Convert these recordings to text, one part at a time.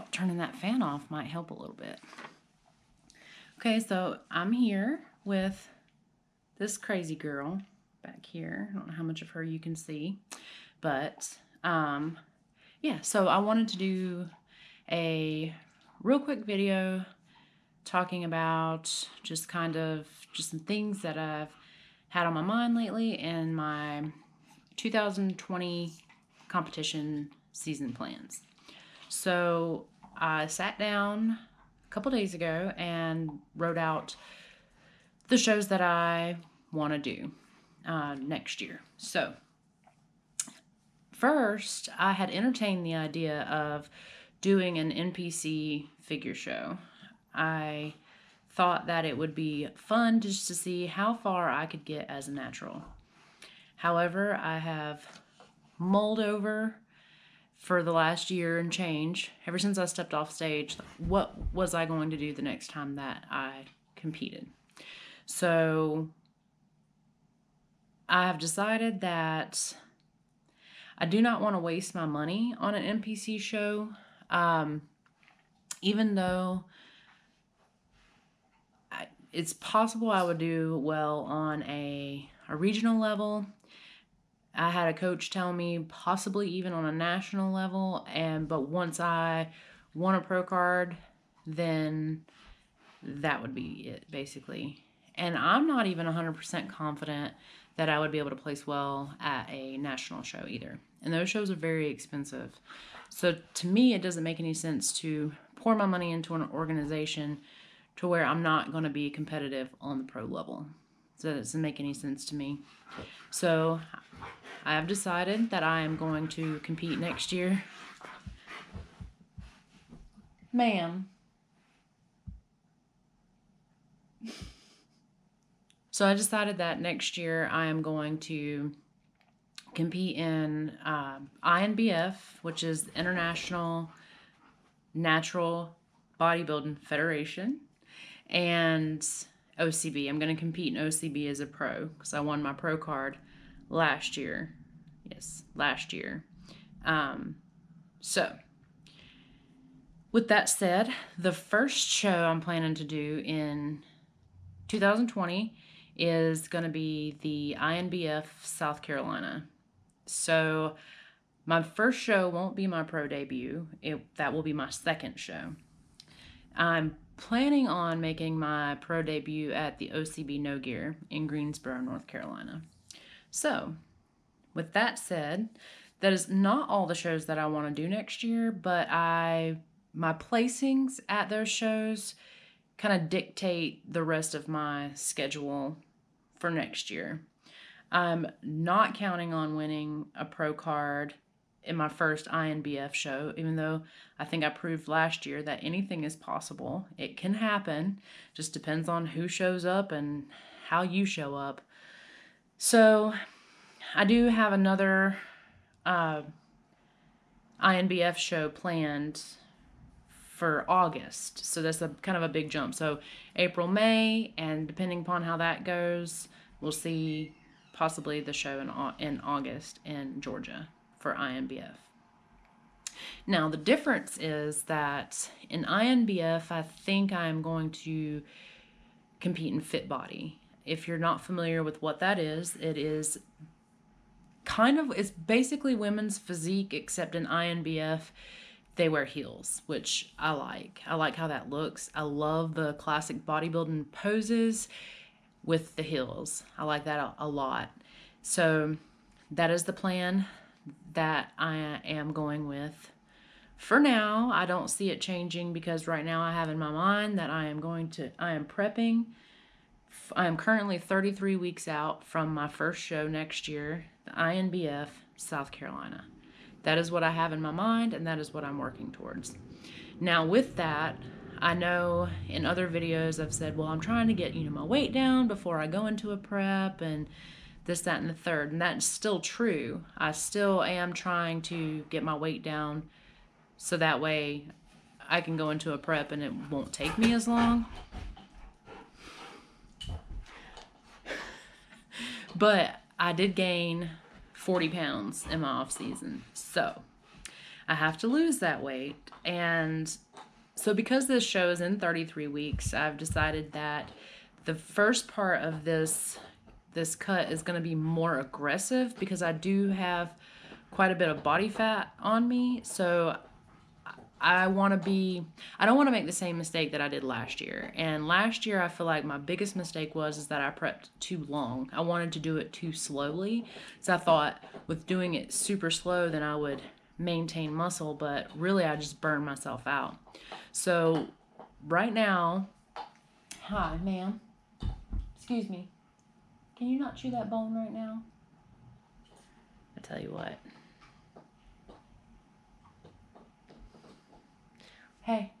thought turning that fan off might help a little bit. Okay, so I'm here with this crazy girl back here. I don't know how much of her you can see, but yeah, so I wanted to do a real quick video talking about just some things that I've had on my mind lately and my 2020 competition season plans. So I sat down a couple days ago and wrote out the shows that I want to do next year. So first, I had entertained the idea of doing an NPC figure show. I thought that it would be fun just to see how far I could get as a natural. However, I have mulled over for the last year and change, ever since I stepped off stage, what was I going to do the next time that I competed. So I have decided that I do not want to waste my money on an NPC show, even though it's possible I would do well on a regional level. I had a coach tell me possibly even on a national level, but once I won a pro card, then that would be it, basically. And I'm not even 100% confident that I would be able to place well at a national show either. And those shows are very expensive. So to me, it doesn't make any sense to pour my money into an organization to where I'm not going to be competitive on the pro level. So it doesn't make any sense to me. So I have decided that I am going to compete next year. Ma'am. So I decided that next year I am going to compete in INBF, which is the International Natural Bodybuilding Federation, and OCB. I'm going to compete in OCB as a pro because I won my pro card last year. Yes, last year. So with that said, the first show I'm planning to do in 2020 is going to be the INBF South Carolina. So my first show won't be my pro debut. That will be my second show. I'm planning on making my pro debut at the OCB No Gear in Greensboro, North Carolina. So with that said, that is not all the shows that I want to do next year, but my placings at those shows kind of dictate the rest of my schedule for next year. I'm not counting on winning a pro card in my first INBF show, even though I think I proved last year that anything is possible. It can happen. Just depends on who shows up and how you show up. So I do have another INBF show planned for August. So that's kind of a big jump. So April, May, and depending upon how that goes, we'll see possibly the show in August in Georgia for INBF. Now the difference is that in INBF, I think I'm going to compete in Fit Body. If you're not familiar with what that is, it's basically women's physique, except in INBF they wear heels, which I like. I like how that looks. I love the classic bodybuilding poses with the heels. I like that a lot. So that is the plan that I am going with. For now, I don't see it changing because right now I have in my mind that I am prepping. I am currently 33 weeks out from my first show next year, the INBF South Carolina. That is what I have in my mind, and that is what I'm working towards. Now, with that, I know in other videos I've said, well, I'm trying to get my weight down before I go into a prep, and this, that, and the third. And that's still true. I still am trying to get my weight down so that way I can go into a prep and it won't take me as long. But I did gain 40 pounds in my off season. So I have to lose that weight. And so because this show is in 33 weeks, I've decided that the first part of this cut is going to be more aggressive because I do have quite a bit of body fat on me. So I don't want to make the same mistake that I did last year. And last year, I feel like my biggest mistake is that I prepped too long. I wanted to do it too slowly. So I thought with doing it super slow, then I would maintain muscle, but really I just burned myself out. So right now, hi, ma'am. Excuse me. Can you not chew that bone right now? I tell you what. Hey,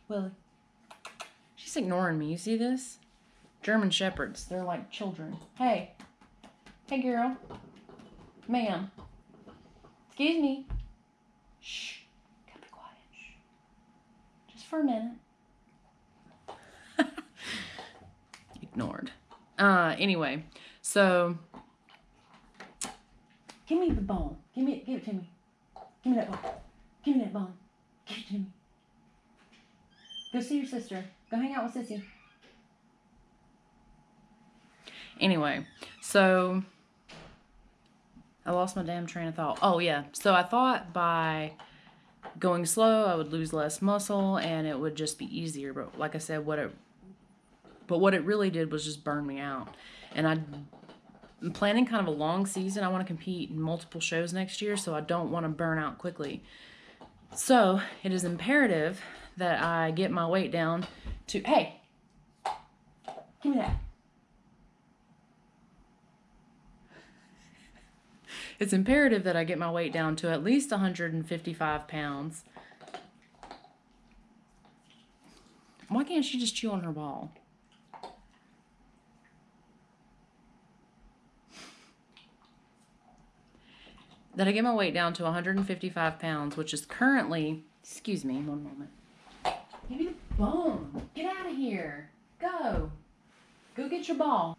Willie. She's ignoring me. You see this? German Shepherds. They're like children. Hey, girl. Ma'am. Excuse me. Shh. Gotta be quiet. Shh. Just for a minute. Ignored. Anyway, so give me the bone. Give it to me. Give me that bone. Give me that bone. Give it to me. Go see your sister. Go hang out with Sissy. Anyway, so I lost my damn train of thought. Oh, yeah. So I thought by going slow, I would lose less muscle and it would just be easier. But like I said, what it really did was just burn me out. And I'm planning kind of a long season. I want to compete in multiple shows next year, so I don't want to burn out quickly. So it is imperative that I get my weight down to, hey, give me that. It's imperative that I get my weight down to at least 155 pounds. Why can't she just chew on her ball? That I get my weight down to 155 pounds, which is currently, excuse me, one moment. Give me the bone. Get out of here. Go get your ball.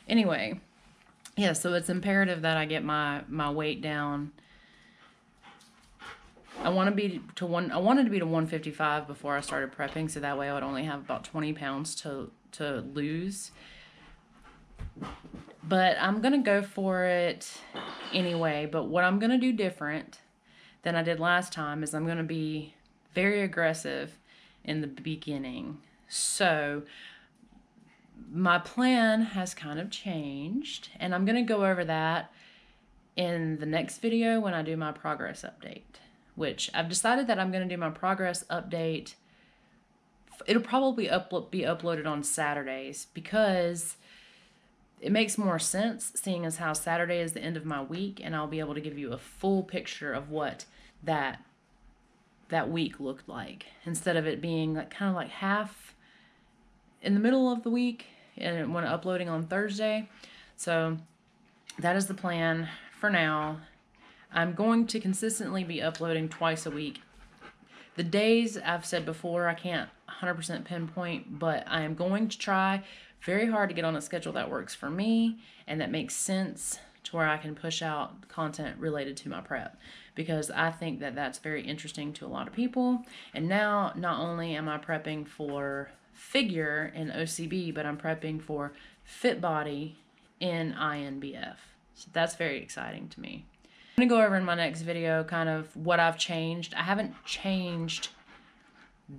Anyway, yeah, so it's imperative that I get my weight down. I wanted to be to 155 before I started prepping, so that way I would only have about 20 pounds to lose. But I'm going to go for it anyway. But what I'm going to do different than I did last time is I'm going to be very aggressive in the beginning. So my plan has kind of changed, and I'm going to go over that in the next video when I do my progress update, which I've decided that I'm going to do my progress update. It'll probably be uploaded on Saturdays because it makes more sense seeing as how Saturday is the end of my week, and I'll be able to give you a full picture of what that week looked like instead of it being like kind of like half in the middle of the week and when uploading on Thursday. So that is the plan for now. I'm going to consistently be uploading twice a week. The days I've said before, I can't 100% pinpoint, but I am going to try very hard to get on a schedule that works for me and that makes sense to where I can push out content related to my prep, because I think that that's very interesting to a lot of people. And now not only am I prepping for figure in OCB, but I'm prepping for fit body in INBF. So that's very exciting to me. I'm going to go over in my next video kind of what I've changed. I haven't changed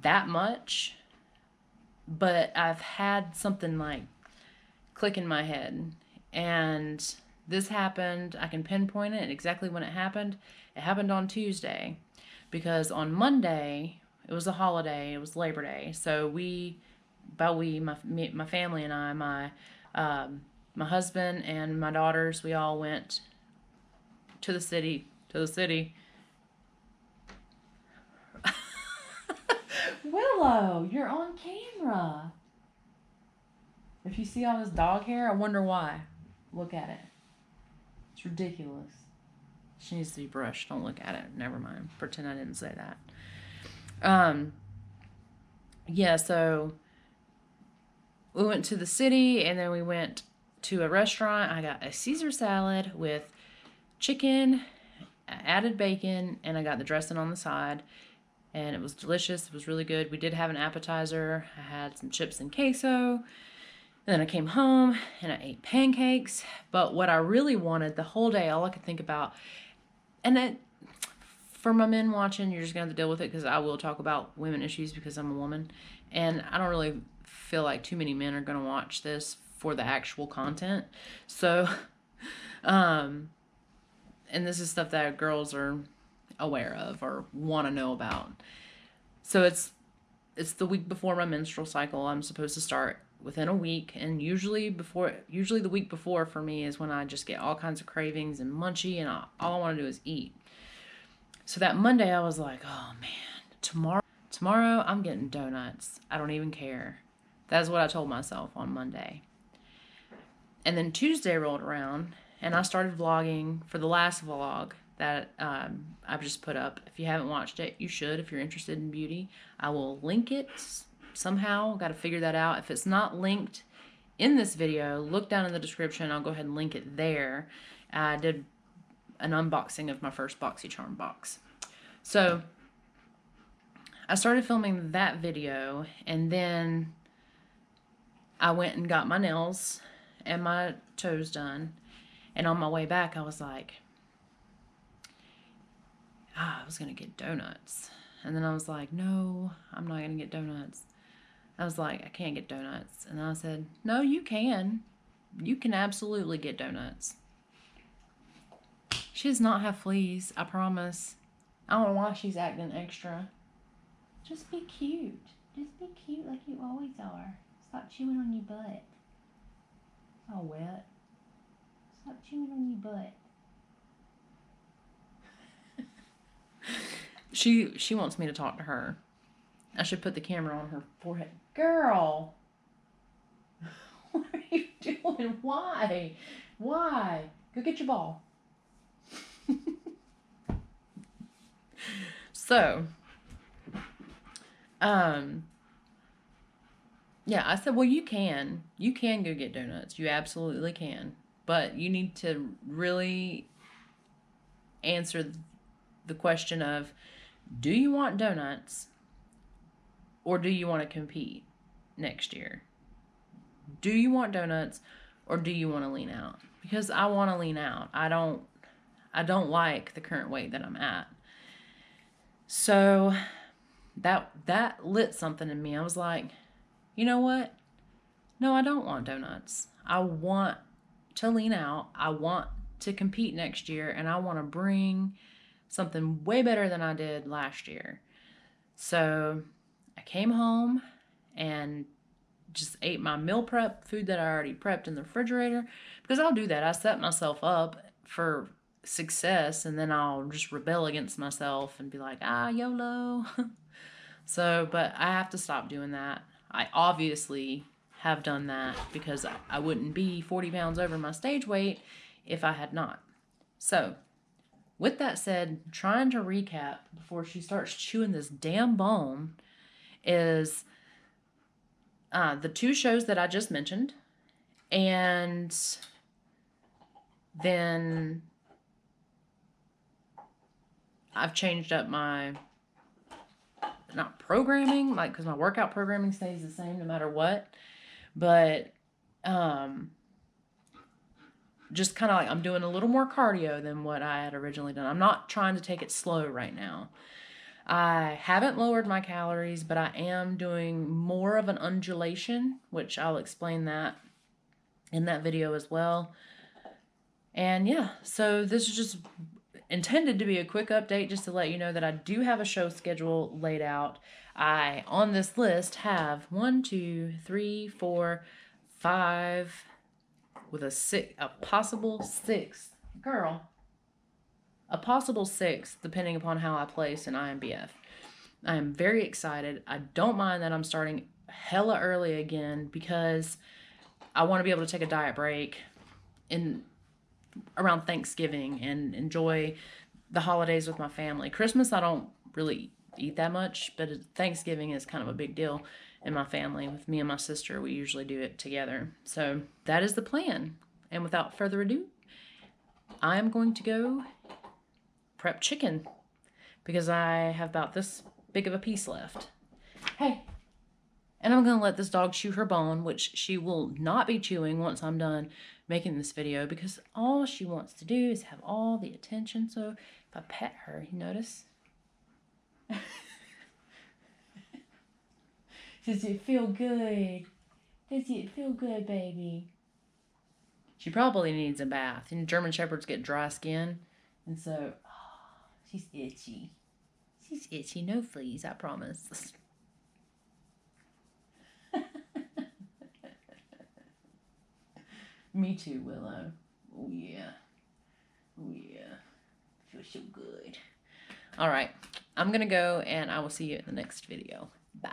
that much, but I've had something like click in my head, and this happened. I can pinpoint it exactly when it happened. It happened on Tuesday because on Monday it was a holiday. It was Labor Day, so my family and I, my husband and my daughters, we all went to the city. Willow, you're on camera. If you see all this dog hair, I wonder why. Look at it. It's ridiculous. She needs to be brushed. Don't look at it. Never mind. Pretend I didn't say that. Yeah, so we went to the city and then we went to a restaurant. I got a Caesar salad with chicken, added bacon, and I got the dressing on the side. And it was delicious. It was really good. We did have an appetizer. I had some chips and queso. And then I came home and I ate pancakes. But what I really wanted the whole day, all I could think about, and for my men watching, you're just going to have to deal with it because I will talk about women issues because I'm a woman. And I don't really feel like too many men are going to watch this for the actual content. So, and this is stuff that girls are aware of or want to know about. So it's the week before my menstrual cycle. I'm supposed to start within a week, and usually the week before for me is when I just get all kinds of cravings and munchy, and all I want to do is eat. So that Monday I was like, oh man, tomorrow I'm getting donuts. I don't even care. That's what I told myself on Monday. And then Tuesday rolled around and I started vlogging for the last vlog that I've just put up. If you haven't watched it, you should. If you're interested in beauty, I will link it somehow. Got to figure that out. If it's not linked in this video, look down in the description. I'll go ahead and link it there. I did an unboxing of my first BoxyCharm box. So I started filming that video, and then I went and got my nails and my toes done. And on my way back, I was like, I was going to get donuts. And then I was like, no, I'm not going to get donuts. I was like, I can't get donuts. And I said, no, you can. You can absolutely get donuts. She does not have fleas, I promise. I don't know why she's acting extra. Just be cute. Just be cute like you always are. Stop chewing on your butt. It's all wet. Stop chewing on your butt. She wants me to talk to her. I should put the camera on her forehead. Girl! What are you doing? Why? Why? Go get your ball. So, yeah, I said, well, you can go get donuts. You absolutely can. But you need to really answer the question of, do you want donuts or do you want to compete next year? Do you want donuts or do you want to lean out? Because I want to lean out. I don't like the current weight that I'm at. So that lit something in me. I was like, you know what? No, I don't want donuts. I want to lean out. I want to compete next year, and I want to bring something way better than I did last year. So I came home and just ate my meal prep food that I already prepped in the refrigerator, because I'll do that. I set myself up for success, and then I'll just rebel against myself and be like, YOLO. So, but I have to stop doing that. I obviously have done that because I wouldn't be 40 pounds over my stage weight if I had not. So, with that said, trying to recap before she starts chewing this damn bone is the 2 shows that I just mentioned, and then I've changed up my, not programming, like, because my workout programming stays the same no matter what, but just kind of like I'm doing a little more cardio than what I had originally done. I'm not trying to take it slow right now. I haven't lowered my calories, but I am doing more of an undulation, which I'll explain that in that video as well. And yeah, so this is just intended to be a quick update just to let you know that I do have a show schedule laid out. I, on this list, have 1, 2, 3, 4, 5, with a possible 6th. Girl. A possible 6th, depending upon how I place in INBF. I am very excited. I don't mind that I'm starting hella early again because I want to be able to take a diet break around Thanksgiving and enjoy the holidays with my family. Christmas, I don't really eat that much, but Thanksgiving is kind of a big deal in my family. With me and my sister, we usually do it together. So that is the plan. And without further ado, I'm going to go prep chicken because I have about this big of a piece left. Hey, and I'm going to let this dog chew her bone, which she will not be chewing once I'm done making this video because all she wants to do is have all the attention. So if I pet her, you notice? Does it feel good? Does it feel good, baby? She probably needs a bath. And German Shepherds get dry skin. And so, oh, she's itchy. She's itchy. No fleas, I promise. Me too, Willow. Oh, yeah. Oh, yeah. Feels so good. All right. I'm going to go, and I will see you in the next video. Bye.